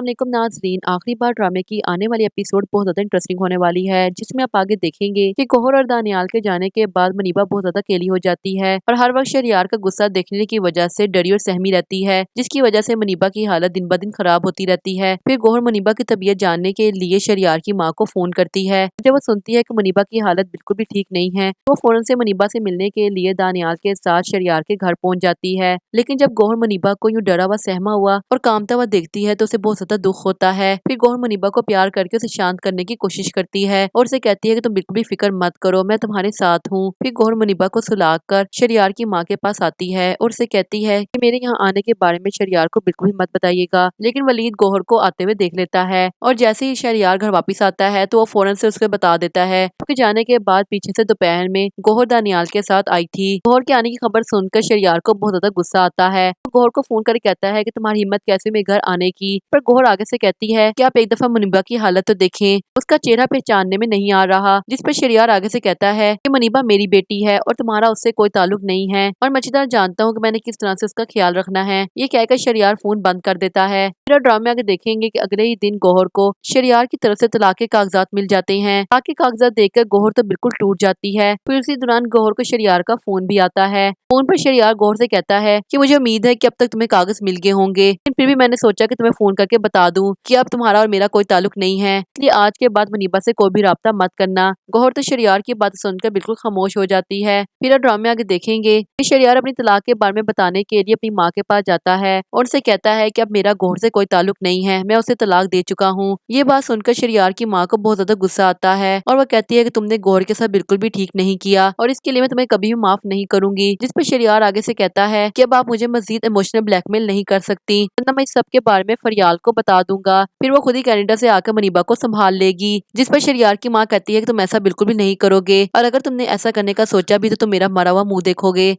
वालेकुम नाज़रीन, आखिरी बार ड्रामे की आने वाली एपिसोड बहुत ज़्यादा इंटरेस्टिंग होने वाली है, जिसमें आप आगे देखेंगे कि गौहर और दानियाल के जाने के बाद मुनीबा बहुत ज़्यादा अकेली हो जाती है और हर वक्त शरियार का गुस्सा देखने की वजह से डरी और सहमी रहती है, जिसकी वजह से मुनीबा की हालत दिन ब दिन खराब होती रहती है। फिर गौहर मुनीबा की तबीयत जानने के लिए शरियार की माँ को फोन करती है। जब वो सुनती है कि मुनीबा की हालत बिल्कुल भी ठीक नहीं है, तो वो फौरन से मुनीबा से मिलने के लिए दानियाल के साथ शरियार के घर पहुंच जाती है। लेकिन जब गौहर मुनीबा को यूं डरा हुआ सहमा हुआ और कामता हुआ देखती है तो उसे बहुत ज्यादा दुख होता है। फिर गौहर मुनीबा को प्यार करके उसे शांत करने की कोशिश करती है और उसे कहती है कि तुम बिल्कुल भी फिक्र मत करो, मैं तुम्हारे साथ हूँ। फिर गौहर मुनीबा को सुलाकर शरियार की माँ के पास आती है और उसे कहती है कि मेरे यहाँ आने के बारे में शरियार को बिल्कुल भी मत बताइएगा। लेकिन वलीद गौहर को आते हुए देख लेता है और जैसे ही शरियार घर वापस आता है तो वो फौरन से उसको बता देता है कि जाने के बाद पीछे से दोपहर में गौहर दानियाल के साथ आई थी। गौहर के आने की खबर सुनकर शरियार को बहुत ज्यादा गुस्सा आता है। गौहर को फोन करके कहता है कि तुम्हारी हिम्मत कैसे मेरे घर आने की। पर गौहर आगे से कहती है कि आप एक दफा मुनीबा की हालत तो देखें, उसका चेहरा पहचानने में नहीं आ रहा। जिस पर शरियार आगे से कहता है कि मुनीबा मेरी बेटी है और तुम्हारा उससे कोई ताल्लुक नहीं है और मैं अच्छी तरह जानता हूँ कि मैंने किस तरह से उसका ख्याल रखना है। ये कहकर शरियार फोन बंद कर देता है। फिर ड्रामे में आगे देखेंगे कि अगले ही दिन गौहर को शरियार की तरफ से तलाक के कागजात मिल जाते हैं। तलाक के कागजात देखकर गौहर तो बिल्कुल टूट जाती है। फिर उसी दौरान गौहर को शरियार का फोन भी आता है। फोन पर शरियार गौहर से कहता है कि मुझे उम्मीद है कि अब तक तुम्हें कागज मिल गए होंगे, लेकिन फिर भी मैंने सोचा कि तुम्हें फोन करके बता दूं कि अब तुम्हारा और मेरा कोई ताल्लुक नहीं है, इसलिए आज के बाद मुनीबा से कोई भी राब्ता मत करना। गौहर तो शरियार की बात सुनकर बिल्कुल खामोश हो जाती है। फिर ड्रामे आगे देखेंगे कि शरियार अपनी तलाक के बारे में बताने के लिए अपनी माँ के पास जाता है और उनसे कहता है कि अब मेरा गौहर से कोई ताल्लुक नहीं है, मैं उसे तलाक दे चुका हूँ। ये बात सुनकर शरियार की माँ को बहुत ज्यादा गुस्सा आता है और वो कहती है कि तुमने गौहर के साथ बिल्कुल भी ठीक नहीं किया और इसके लिए मैं तुम्हें कभी भी माफ नहीं करूंगी। जिस पर शरियार आगे से कहता है कि अब आप मुझे मजीद इमोशनल ब्लैकमेल नहीं कर सकती, वरना मैं इस सब के बारे में फरियाल को बता दूंगा। फिर वो खुद ही कनाडा से आकर मुनीबा को संभाल लेगी। जिस पर शरियार की माँ कहती है कि तुम ऐसा बिल्कुल भी नहीं करोगे और अगर तुमने ऐसा करने का सोचा भी तो तुम मेरा मरा हुआ मुंह देखोगे।